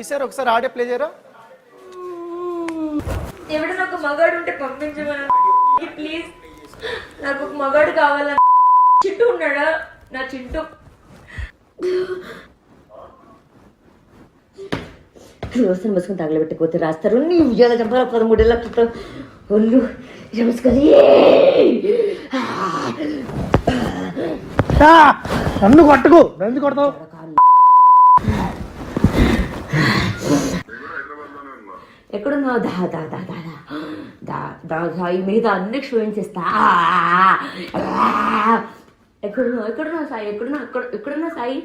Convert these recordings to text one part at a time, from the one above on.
ఈసారి ఒకసారి audio play చేయరా? ఎవడన్నా ఒక మగాడు ఉంటే పంపించమని ప్లీజ్, నాకు ఒక మగాడు కావాలని. చింటూ ఉన్నాడా? నా చింటూ వ్యవస్థను మసుకొని తగలబెట్టుకోతే రాస్తారు. నీ ఉద్యోగ చంపాల 13 లక్షలతో ఒళ్ళు నమస్కారం. నన్ను కొట్టుకు, నన్ను కొడతావు. ఎక్కడున్నావు? దా దా దా దా దా దా దా ఈ మీద అన్ని క్షోభించేస్తా. ఎక్కడున్నావు? ఎక్కడున్నావు సాయి? ఎక్కడున్నా సాయి?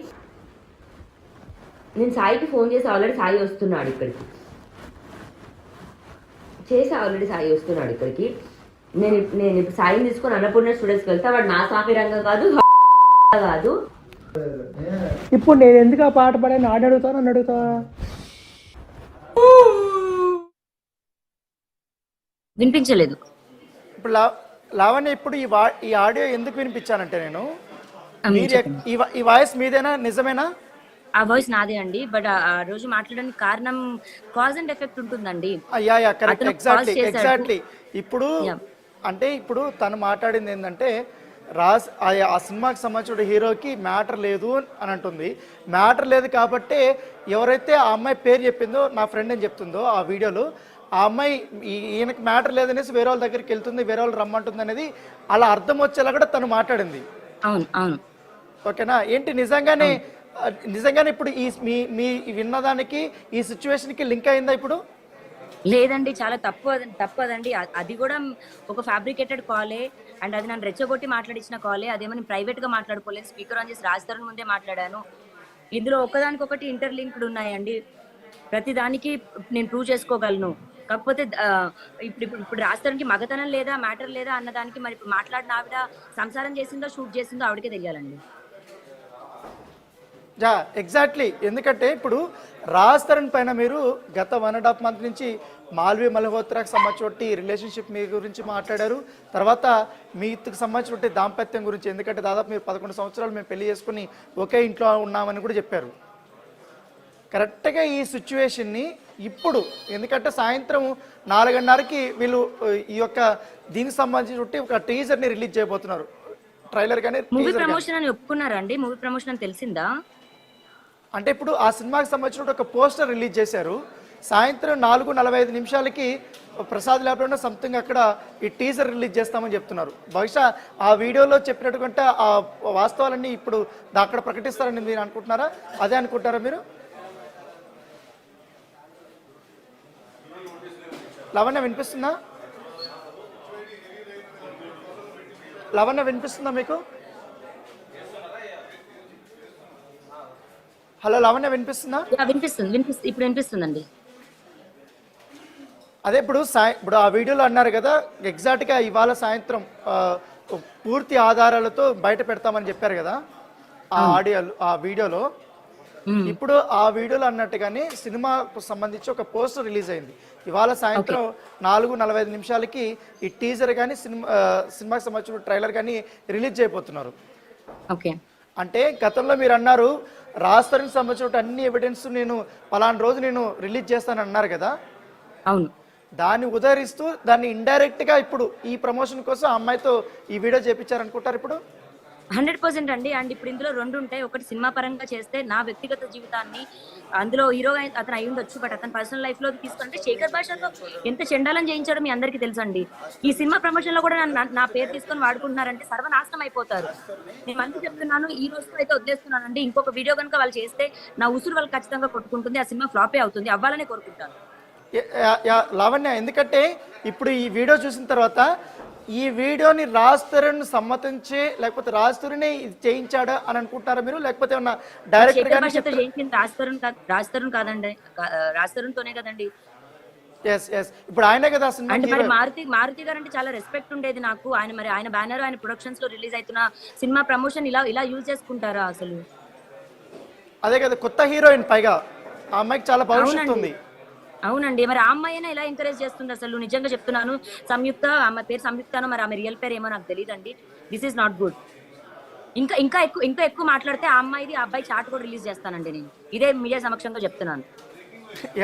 నేను సాయికి ఫోన్ చేసి ఆల్రెడీ సాయి వస్తున్నాడు ఇక్కడికి. నేను ఇప్పుడు సాయిని తీసుకొని అన్నపూర్ణ స్టూడెంట్స్కి వెళ్తా. వాడు నా సాఫీ రంగం కాదు కాదు. ఇప్పుడు నేను ఎందుకు ఆ పాట పాడాను? ఆడి అడుగుతాను, నన్ను అడుగుతా. వినిపించలేదు. ఇప్పుడు లావణ్య, ఇప్పుడు ఈ ఆడియో ఎందుకు వినిపించానంటే నేను ఈ వాయిస్ మీదేనా? నిజమేనా? ఆ వాయిస్ నాదే అండి. బట్ ఆ రోజు మాట్లాడడానికి కారణం కాజ్ అండ్ ఎఫెక్ట్ ఉంటుందండి. ఎగ్జాక్ట్లీ. ఇప్పుడు అంటే ఇప్పుడు తను మాట్లాడింది ఏంటంటే, ఆ సినిమాకి సంబంధించిన హీరోకి మ్యాటర్ లేదు అని అంటుంది. మ్యాటర్ లేదు కాబట్టి ఎవరైతే ఆ అమ్మాయి పేరు చెప్పిందో, నా ఫ్రెండ్ అని చెప్తుందో ఆ వీడియోలో, ఆ అమ్మాయి ఈయనకి మ్యాటర్ లేదనేసి వేరే వాళ్ళ దగ్గరికి వెళ్తుంది, వేరే వాళ్ళు రమ్మంటుంది అనేది అలా అర్థం వచ్చేలా కూడా తను మాట్లాడింది. అవును అవును. ఓకేనా? ఏంటి నిజంగానే ఇప్పుడు మీ విన్నదానికి ఈ సిచ్యువేషన్కి లింక్ అయిందా ఇప్పుడు? లేదండి, చాలా తప్పదండి. అది కూడా ఒక ఫ్యాబ్రికేటెడ్ కాలే. అండ్ అది నన్ను రెచ్చగొట్టి మాట్లాడించిన కాలే. అదేమో నేను ప్రైవేట్గా మాట్లాడుకోలేదు. స్పీకర్ ఆన్ చేసి రాజధాని ముందే మాట్లాడాను. ఇందులో ఒకదానికొకటి ఇంటర్లింక్డ్ ఉన్నాయండి. ప్రతి దానికి నేను ప్రూవ్ చేసుకోగలను. కాకపోతే ఇప్పుడు రాజధానికి మగతనం లేదా, మ్యాటర్ లేదా అన్నదానికి మరి ఇప్పుడు మాట్లాడిన ఆవిడ సంసారం చేసిందో షూట్ చేసిందో ఆవిడకే తెలియాలండి. ఎగ్జాక్ట్లీ. ఎందుకంటే ఇప్పుడు రాజ్ తరుణ్ పైన మీరు గత 1.5 month నుంచి మాల్వి మల్హోత్రాకి సంబంధించి రిలేషన్షిప్ మీ గురించి మాట్లాడారు. తర్వాత మీకు సంబంధించిన దాంపత్యం గురించి, ఎందుకంటే దాదాపు మీరు 11 సంవత్సరాలు మేము పెళ్లి చేసుకుని ఒకే ఇంట్లో ఉన్నామని కూడా చెప్పారు. కరెక్ట్గా ఈ సిచ్యువేషన్ని ఇప్పుడు, ఎందుకంటే సాయంత్రం 4:30కి వీళ్ళు ఈ యొక్క దీనికి సంబంధించి ఒక టీజర్ని రిలీజ్ చేయబోతున్నారు. ట్రైలర్ కానీ మూవీ ప్రమోషన్ అని ఒప్పుకున్నారండి. మూవీ ప్రమోషన్ అని తెలిసిందా? అంటే ఇప్పుడు ఆ సినిమాకి సంబంధించిన ఒక పోస్టర్ రిలీజ్ చేశారు. సాయంత్రం 4:45 ప్రసాద్ ల్యాబ్లోనే సంథింగ్ అక్కడ ఈ టీజర్ రిలీజ్ చేస్తామని చెప్తున్నారు. బహుశా ఆ వీడియోలో చెప్పినట్టుకుంటే ఆ వాస్తవాలన్నీ ఇప్పుడు అక్కడ ప్రకటిస్తారని మీరు అనుకుంటున్నారా? అదే అనుకుంటారా మీరు? లవణ్య వినిపిస్తుందా? లవణ్య వినిపిస్తుందా మీకు? హలో లవణ్య వినిపిస్తుందా? ఇప్పుడు వినిపిస్తుందండి. అదే ఇప్పుడు ఆ వీడియోలో అన్నారు కదా, ఎగ్జాక్ట్గా ఇవాళ సాయంత్రం పూర్తి ఆధారాలతో బయట పెడతామని చెప్పారు కదా ఆ వీడియోలో. ఇప్పుడు ఆ వీడియోలో అన్నట్టుగానే సినిమాకు సంబంధించి ఒక పోస్టర్ రిలీజ్ అయింది. ఇవాళ సాయంత్రం 4:45 ఈ టీజర్ కానీ సినిమాకి సంబంధించిన ట్రైలర్ కానీ రిలీజ్ చేయబోతున్నారు. అంటే గతంలో మీరు అన్నారు రాజ్ తరుణ్కి సంబంధించిన అన్ని ఎవిడెన్స్ నేను పలానా రోజు నేను రిలీజ్ చేస్తానని అన్నారు కదా. అవును. దాన్ని ఉదహరిస్తూ దాన్ని ఇండైరెక్ట్గా ఇప్పుడు ఈ ప్రమోషన్ కోసం ఆ అమ్మాయితో ఈ వీడియో చేపించారనుకుంటారు ఇప్పుడు? 100% అండి. అండ్ ఇప్పుడు ఇందులో 2 ఉంటాయి. ఒకటి సినిమా పరంగా చేస్తే నా వ్యక్తిగత జీవితాన్ని, అందులో హీరో అతను అయి ఉండొచ్చు, బట్ అతని పర్సనల్ లైఫ్ లో తీసుకుంటే శేఖర్ భాషతో ఎంత చెండాలని చేయించాడో మీ అందరికీ తెలుసండి. ఈ సినిమా ప్రమోషన్ లో కూడా నా పేరు తీసుకొని వాడుకుంటున్నారంటే సర్వనాశనం అయిపోతారు. నేను మంచి చెప్తున్నాను, ఈ రోజు అయితే వదిలేస్తున్నానండి. ఇంకొక వీడియో కనుక వాళ్ళు చేస్తే నా ఉసురు వాళ్ళు ఖచ్చితంగా కొట్టుకుంటుంది. ఆ సినిమా ఫ్లాపే అవుతుంది. అవ్వాలనే కోరుకుంటాను. లావణ్య, ఎందుకంటే ఇప్పుడు ఈ వీడియో చూసిన తర్వాత ఈ వీడియోని రాజ్ తరుణ్ సమ్మతించి, లేకపోతే రాజ్ తరుణ్ చేయించాడా అని అనుకుంటారా మీరు? లేకపోతే ఏమన్నా డైరెక్టర్ గానే చేయించింది రాజ్ తరుణ్ కాదండి, రాజ్ తరుణ్ తోనే కదండి. ఇప్పుడు ఆయనే కదా. అంటే మరి మారుతి గారు అంటే చాలా రెస్పెక్ట్ ఉండేది నాకు. ఆయన బ్యానర్, ఆయన ప్రొడక్షన్స్ లో రిలీజ్ అవుతున్న సినిమా ప్రమోషన్ ఇలా యూజ్ చేసుకుంటారా అసలు? అదే కదా, కొత్త హీరోయిన్, పైగా ఆ అమ్మాయికి చాలా భవిష్యత్తు ఉంది. అవునండి. మరి ఆ అమ్మాయినా ఇలా ఎంకరేజ్ చేస్తుంది అసలు? నిజంగా చెప్తున్నాను, సంయుక్త, ఆమె పేరు సంయుక్తనో మరి ఆమె రియల్ పేరు ఏమో నాకు తెలియదండి. This is not good. ఇంకా ఎక్కువ మాట్లాడితే ఆ అమ్మాయిది ఆ అబ్బాయి చాట్ కూడా రిలీజ్ చేస్తానండి నేను. ఇదే మీడియా సమక్షంగా చెప్తున్నాను.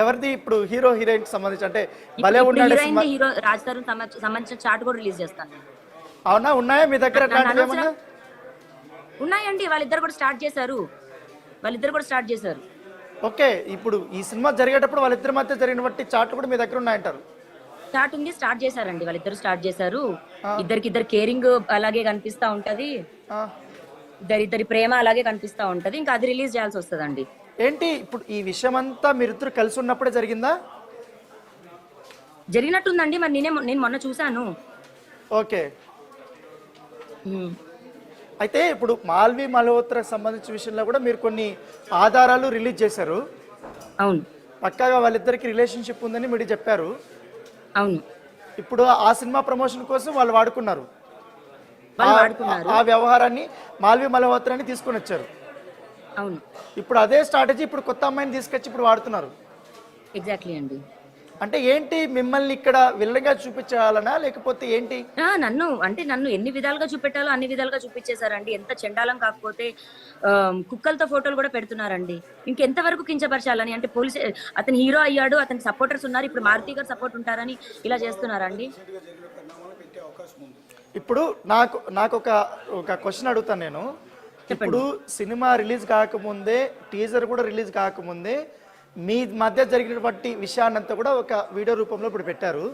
ఎవరిది ఇప్పుడు హీరో హీరోయిన్ కి సంబంధించి అంటే భలే ఉన్నాడు heroine cinema hero Raj Tarun సంబంధించిన చాట్ కూడా రిలీజ్ చేస్తాను. అవునా, ఉన్నాయా మీ దగ్గర అట్లాంటివి ఏమన్నా? ఉన్నాయండి, వాళ్ళిద్దరు కూడా స్టార్ట్ చేశారు. ఓకే, ఇప్పుడు ఈ సినిమా జరిగేటప్పుడు వాళ్ళిద్దరి మధ్య జరిగినటువంటి చాట్లు కూడా మీ దగ్గర ఉన్నాయంటారు? చాట్ ఉంది, స్టార్ట్ చేశారండి, వాళ్ళిద్దరు స్టార్ట్ చేశారు. ఇద్దరు కేరింగ్ అలాగే కనిపిస్తా ఉంటది, ఆ. ఇద్దరి ప్రేమ అలాగే కనిపిస్తా ఉంటది. ఇంకా అది రిలీజ్ చేయాల్సి వస్తుందండి. ఏంటి ఇప్పుడు ఈ విషయం అంతా మీరిద్దరు కలిసి ఉన్నప్పుడే జరిగిందా? జరిగినట్టుందండి, మరి నేను మొన్న చూసాను. ఓకే, అయితే ఇప్పుడు మాల్వి మల్హోత్రాకి సంబంధించిన విషయంలో కూడా మీరు కొన్ని ఆధారాలు రిలీజ్ చేశారు. అవును పక్కాగా వాళ్ళిద్దరికి రిలేషన్షిప్ ఉందని మీరు చెప్పారు. అవును, ఇప్పుడు ఆ సినిమా ప్రమోషన్ కోసం వాళ్ళు వాడుకున్నారు. వాళ్ళు వాడుకున్నారు. ఆ వ్యవహారాన్ని మాల్వి మల్హోత్రాని తీసుకొని వచ్చారు. అవును, ఇప్పుడు అదే స్ట్రాటజీ ఇప్పుడు కొత్త అమ్మాయిని తీసుకొచ్చి ఇప్పుడు వాడుతున్నారు. ఎగ్జాక్ట్లీ అండి. అంటే ఏంటి, మిమ్మల్ని ఇక్కడ విల్లన్గా చూపించాలనా లేకపోతే ఏంటి? నన్ను ఎన్ని విధాలుగా చూపెట్టాలో అన్ని విధాలుగా చూపించేశారండి. ఎంత చెండాలం కాకపోతే కుక్కలతో ఫోటోలు కూడా పెడుతున్నారండి. ఇంకెంతవరకు కించపరచాలని? అంటే పోలీసు అతను హీరో అయ్యాడు, అతనికి సపోర్టర్స్ ఉన్నారు, ఇప్పుడు మారుతి గారు సపోర్ట్ ఉంటారని ఇలా చేస్తున్నారండి. ఇప్పుడు నాకు ఒక క్వశ్చన్ అడుగుతాను నేను. ఇప్పుడు సినిమా రిలీజ్ కాకముందే, టీజర్ కూడా రిలీజ్ కాకముందే మీ మధ్య జరిగినటువంటి విషయాన్నంతా కూడా ఒక వీడియో రూపంలో ఇప్పుడు పెట్టారు.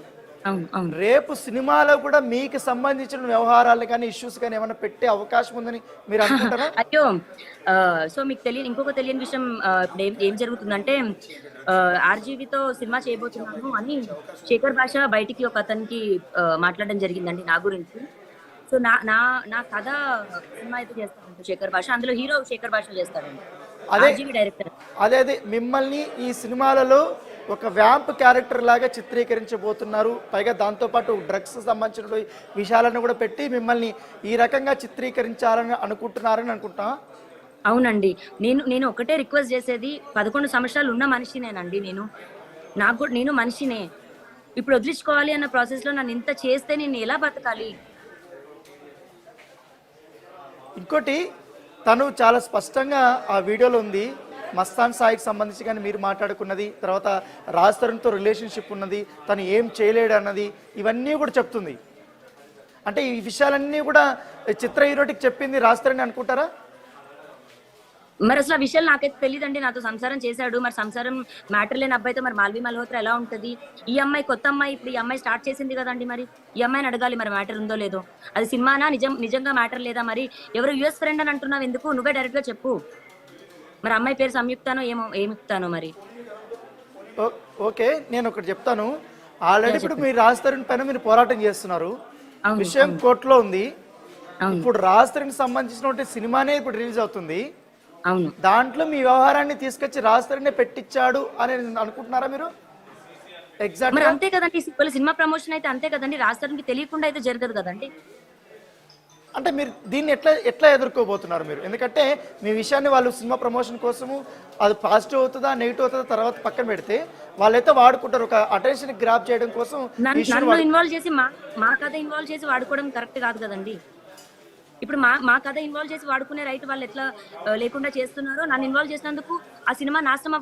రేపు సినిమాలో కూడా మీకు సంబంధించిన వ్యవహారాలు కానీ ఇష్యూస్ కానీ ఏమైనా పెట్టే అవకాశం ఉందని మీరు అనుకుంటారా? అయ్యో, సో మీకు ఇంకొక తెలియని విషయం ఇప్పుడు ఏం జరుగుతుందంటే, ఆర్జీవితో సినిమా చేయబోతున్నాను అని శేఖర్ భాష బయటికి ఒక అతనికి మాట్లాడడం జరిగిందండి నా గురించి. సో నా కథ సినిమా అయితే చేస్తాను శేఖర్ భాష, అందులో హీరో శేఖర్ భాష చేస్తాడండి, డైరెక్టర్. అదే మిమ్మల్ని ఈ సినిమాలలో ఒక వ్యాంప్ క్యారెక్టర్ లాగా చిత్రీకరించబోతున్నారు. పైగా దాంతోపాటు డ్రగ్స్ సంబంధించిన విషయాలను కూడా పెట్టి మిమ్మల్ని ఈ రకంగా చిత్రీకరించాలని అనుకుంటున్నారని అనుకుంటా. అవునండి, నేను ఒకటే రిక్వెస్ట్ చేసేది, 11 సంవత్సరాలు ఉన్న మనిషినేనండి నేను మనిషినే. ఇప్పుడు వదిలించుకోవాలి అన్న ప్రాసెస్ లో నన్ను ఇంత చేస్తే నేను ఎలా బతకాలి? ఇంకోటి, తను చాలా స్పష్టంగా ఆ వీడియోలో ఉంది, మస్తాన్ సాయికి సంబంధించి కానీ మీరు మాట్లాడుకున్నది, తర్వాత రాజ్ తరుణ్తో రిలేషన్షిప్ ఉన్నది, తను ఏం చేయలేడు అన్నది, ఇవన్నీ కూడా చెప్తుంది. అంటే ఈ విషయాలన్నీ కూడా చిత్ర హీరోటికి చెప్పింది రాజ్ తరుణ్ అనుకుంటారా? మరి అసలు ఆ విషయాలు నాకైతే తెలియదండి. నాతో సంసారం చేశాడు, మరి సంసారం మ్యాటర్ లేని అబ్బాయితో మరి మాల్వి మల్హోత్రా ఎలా ఉంటది? ఈ అమ్మాయి కొత్త అమ్మాయి, ఇప్పుడు ఈ అమ్మాయి స్టార్ట్ చేసింది కదండి, మరి ఈ అమ్మాయిని అడగాలి మరి మ్యాటర్ ఉందో లేదో. అది సినిమానా, నిజంగా మ్యాటర్ లేదా? మరి ఎవరు యుఎస్ ఫ్రెండ్ అని అంటున్నావు ఎందుకు? నువ్వే డైరెక్ట్ గా చెప్పు. మరి అమ్మాయి పేరు సంయుక్తానో ఏమిక్తానో మరి. ఓకే, నేను ఒకటి చెప్తాను. ఆల్రెడీ ఇప్పుడు మీరు రాజ్ తరుణ్ పైన మీరు పోరాటం చేస్తున్నారు, విషయం కోర్టులో ఉంది. ఇప్పుడు రాజ్ తరుణ్ సంబంధించిన సినిమానే ఇప్పుడు రిలీజ్ అవుతుంది. అవును, దాంట్లో మీ వ్యవహారాన్ని తీసుకొచ్చి రాజ్ తరుణ్ పెట్టించాడు అని అనుకుంటున్నారా మీరు? ఎగ్జాక్ట్ మరి అంతే కదండి, సినిమా ప్రమోషన్ అయితే అంతే కదండి, రాజ్ తరుణ్ కి తెలియకుండా అయితే జరగదు కదండి. అంటే మీరు దీన్ని ఎట్లా ఎదుర్కోబోతున్నారు మీరు? ఎందుకంటే మీ విషయాన్ని వాళ్ళు సినిమా ప్రమోషన్ కోసము అది పాజిటివ్ అవుతుందా నెగిటివ్ అవుతుందా తర్వాత పక్కన పెడితే వాళ్ళైతే వాడుకుంటారు, ఒక అటెన్షన్ గ్రాప్ చేయడం కోసం. నన్ను ఇన్వాల్వ్ చేసి మా కథ ఇన్వాల్వ్ చేసి వాడుకోవడం కరెక్ట్ కాదు కదండి. ఇప్పుడు మా కథ ఇన్వాల్వ్ చేసి వాడుకునే రైట్ వాళ్ళు ఎట్లా లేకుండా చేస్తున్నారో, నన్ను ఇన్వాల్వ్ చేసినందుకు ఆ సినిమా నాశనం